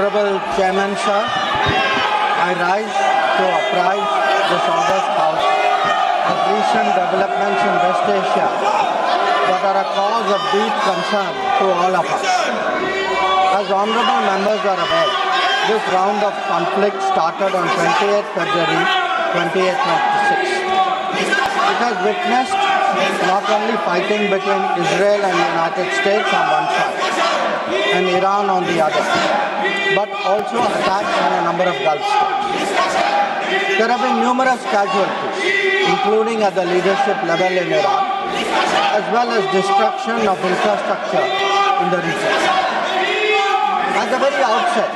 Honorable Chairman Sir, I rise to apprise this august House of recent developments in West Asia that are a cause of deep concern to all of us. As honorable members are aware, this round of conflict started on 28th February 2026. It has witnessed not only fighting between Israel and the United States on one side and Iran on the other, but also attacks on a number of Gulf states. There have been numerous casualties, including at the leadership level in Iran, as well as destruction of infrastructure in the region. At the very outset,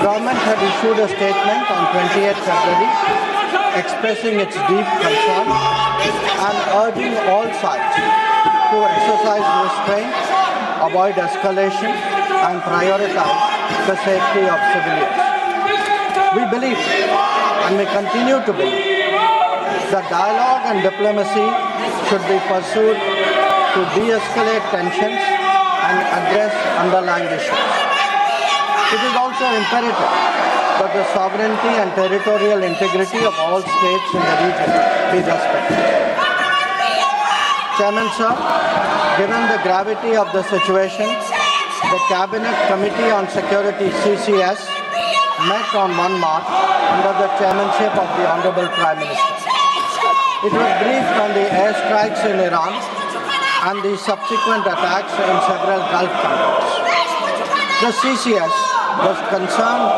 government had issued a statement on 28th February expressing its deep concern and urging all sides to exercise restraint, avoid escalation, and prioritize the safety of civilians. We believe, and we continue to believe, that dialogue and diplomacy should be pursued to de-escalate tensions and address underlying issues. It is also imperative that the sovereignty and territorial integrity of all states in the region be respected. Chairman Sir, given the gravity of the situation, the Cabinet Committee on Security (CCS) met on 1 March under the chairmanship of the Honorable Prime Minister. It was briefed on the airstrikes in Iran and the subsequent attacks in several Gulf countries. The CCS was concerned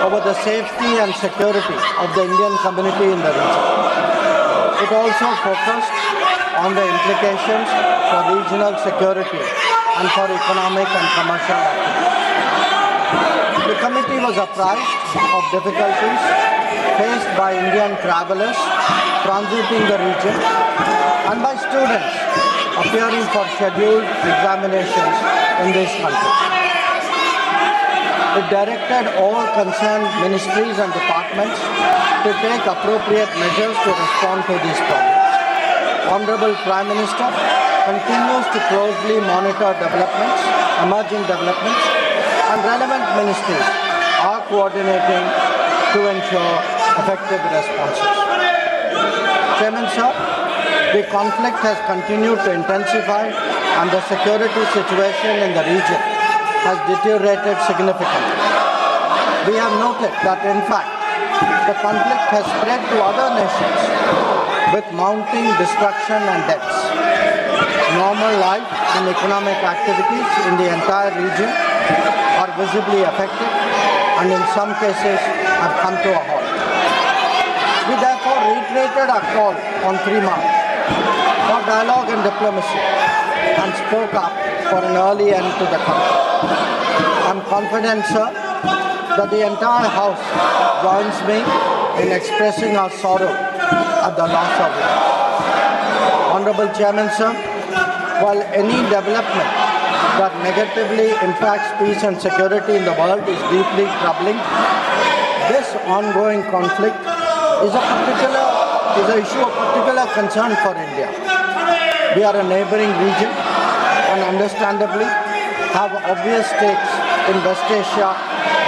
over the safety and security of the Indian community in the region. It also focused on the implications for regional security and for economic and commercial activities. The committee was apprised of difficulties faced by Indian travelers transiting the region and by students appearing for scheduled examinations in this country. It directed all concerned ministries and departments to take appropriate measures to respond to these problems. Honorable Prime Minister continues to closely monitor emerging developments, and relevant ministries are coordinating to ensure effective responses. Chairman Sir, the conflict has continued to intensify and the security situation in the region has deteriorated significantly. We have noted that, in fact, the conflict has spread to other nations with mounting destruction and deaths. Normal life and economic activities in the entire region are visibly affected and in some cases have come to a halt. We therefore reiterated our call on 3 March for dialogue and diplomacy and spoke up for an early end to the conflict. I am confident, sir, that the entire House joins me in expressing our sorrow at the loss of life. Honorable Chairman, sir, while any development that negatively impacts peace and security in the world is deeply troubling, this ongoing conflict is an issue of particular concern for India. We are a neighboring region and understandably have obvious stakes in West Asia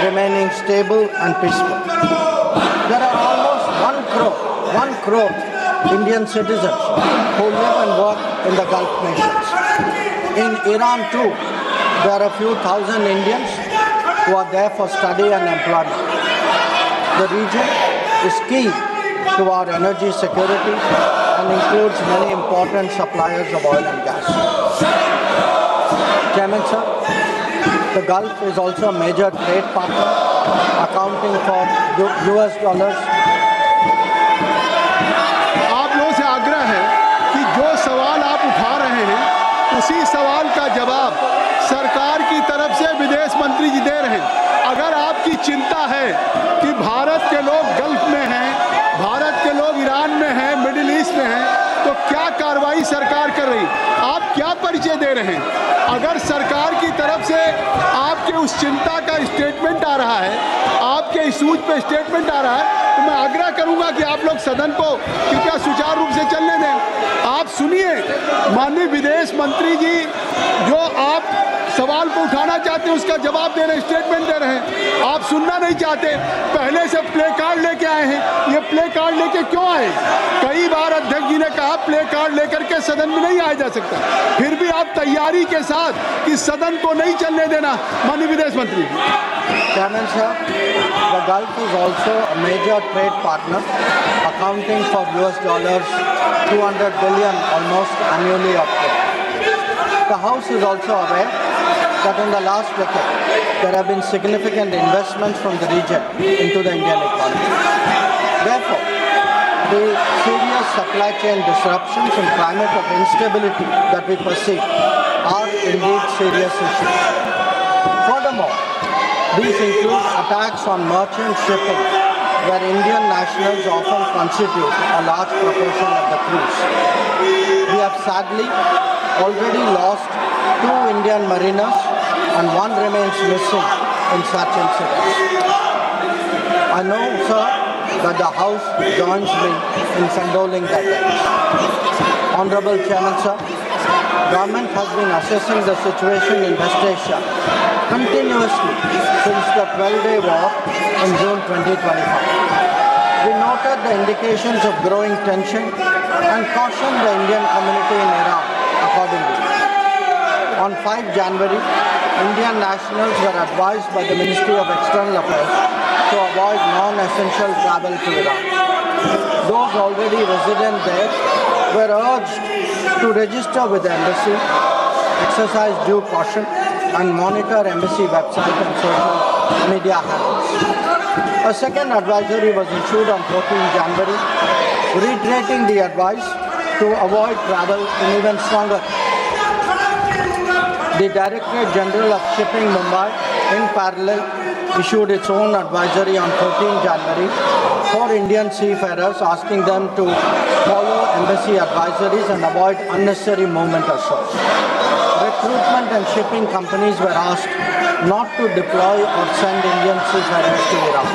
remaining stable and peaceful. There are almost 1 crore Indian citizens who live and work in the Gulf nations. In Iran too, there are a few thousand Indians who are there for study and employment. The region is key to our energy security and includes many important suppliers of oil and gas. Chairman sir, the Gulf is also a major trade partner, accounting for US dollars. आप लोगों से आग्रह है कि जो सवाल आप उठा रहे हैं उसी सवाल का जवाब सरकार की तरफ से विदेश मंत्री जी दे रहे हैं। अगर आपकी चिंता है कि भारत के लोग गल्फ में हैं, भारत के लोग ईरान में हैं, मिडिल ईस्ट में हैं, तो क्या कार्रवाई सरकार कर रही, आप क्या परिचय दे रहे हैं? अगर सरकार की तरफ से आपके उस चिंता का स्टेटमेंट आ रहा है, आपके इशूज पे स्टेटमेंट आ रहा है, तो मैं आग्रह करूंगा कि आप लोग सदन को कृपया सुचारू रूप से चलने दें। आप सुनिए माननीय विदेश मंत्री जी, जो आप सवाल को उठाना चाहते हैं, उसका जवाब दे रहे हैं, स्टेटमेंट दे रहे हैं। आप सुनना नहीं चाहते, पहले से प्ले कार्ड लेके आए हैं। ये प्ले कार्ड लेके क्यों आए? कई बार अध्यक्ष जी ने कहा प्ले कार्ड लेकर के सदन में नहीं आया जा सकता, फिर भी आप तैयारी के साथ कि सदन को नहीं चलने देना। माननीय विदेश मंत्री। Chairman sir, the Gulf is also a major trade partner, accounting for US dollars 200 billion almost annually of trade. The House is also aware that in the last decade there have been significant investments from the region into the Indian economy. Therefore, the serious supply chain disruptions and climate of instability that we perceive are indeed serious issues. Furthermore, these include attacks on merchant shipping, where Indian nationals often constitute a large proportion of the crews. We have sadly already lost 2 Indian mariners and 1 remains missing in such incidents. I know, sir, that the House joins me in condoling the deaths. Honorable Chairman, sir, Government has been assessing the situation in West Asia continuously since the 12-day war in June 2025. We noted the indications of growing tension and cautioned the Indian community in Iran accordingly. On 5 January, Indian nationals were advised by the Ministry of External Affairs to avoid non-essential travel to Iran. Those already resident there were urged to register with the embassy, exercise due caution, and monitor embassy website and social media handles. A second advisory was issued on 14 January, reiterating the advice to avoid travel in even stronger. The Directorate General of Shipping Mumbai, in parallel, issued its own advisory on 14 January for Indian seafarers, asking them to follow embassy advisories and avoid unnecessary movement or shows. Recruitment and shipping companies were asked not to deploy or send Indian seafarers to Iran.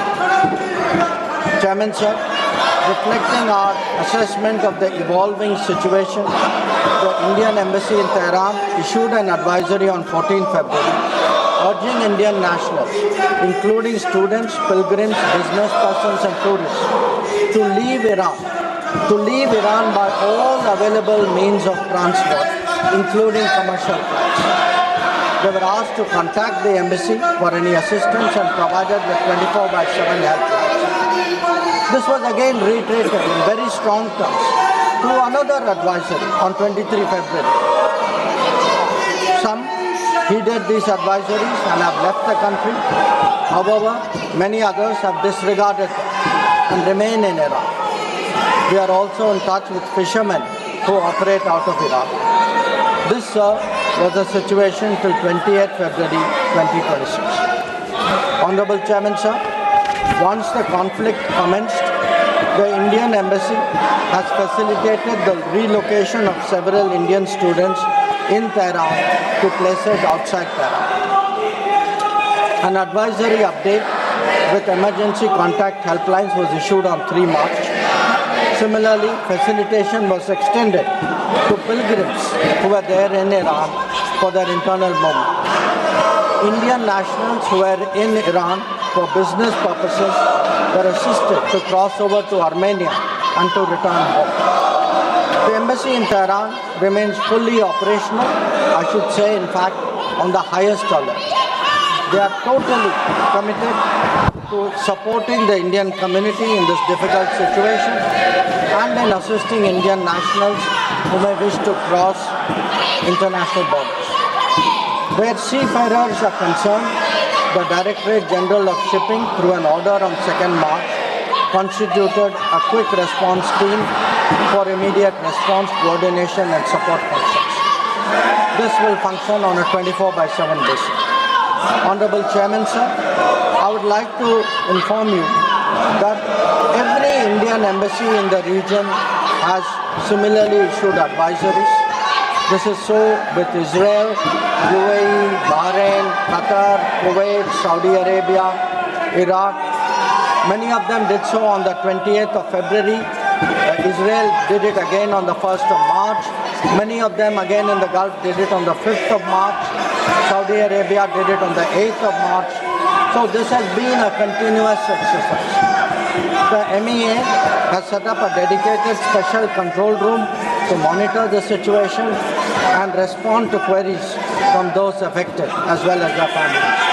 Chairman, sir, reflecting our assessment of the evolving situation, the Indian Embassy in Tehran issued an advisory on 14 February urging Indian nationals, including students, pilgrims, business persons and tourists, to leave Iran by all available means of transport, including commercial flights. They were asked to contact the embassy for any assistance and provided with 24/7 helplines. This was again reiterated in very strong terms through another advisory on 23 February. Some heeded these advisories and have left the country. However, many others have disregarded them and remain in Iran. We are also in touch with fishermen who operate out of Iran. This, sir, was the situation till 28 February 2026. Honorable Chairman, sir, once the conflict commenced, the Indian Embassy has facilitated the relocation of several Indian students in Tehran to places outside Tehran. An advisory update with emergency contact helplines was issued on 3 March. Similarly, facilitation was extended to pilgrims who were there in Iran for their internal movement. Indian nationals who were in Iran for business purposes were assisted to cross over to Armenia and to return home. The embassy in Tehran remains fully operational, I should say, in fact, on the highest alert. They are totally committed to supporting the Indian community in this difficult situation and in assisting Indian nationals who may wish to cross international borders. Where seafarers are concerned, the Directorate General of Shipping, through an order on 2nd March, constituted a quick response team for immediate response, coordination and support functions. This will function on a 24/7 basis. Honorable Chairman, sir, I would like to inform you that every Indian embassy in the region has similarly issued advisories. This is so with Israel, UAE, Bahrain, Qatar, Kuwait, Saudi Arabia, Iraq. Many of them did so on the 28th of February. Israel did it again on the 1st of March. Many of them again in the Gulf did it on the 5th of March. Saudi Arabia did it on the 8th of March. So this has been a continuous exercise. The MEA has set up a dedicated special control room to monitor the situation and respond to queries from those affected as well as their families.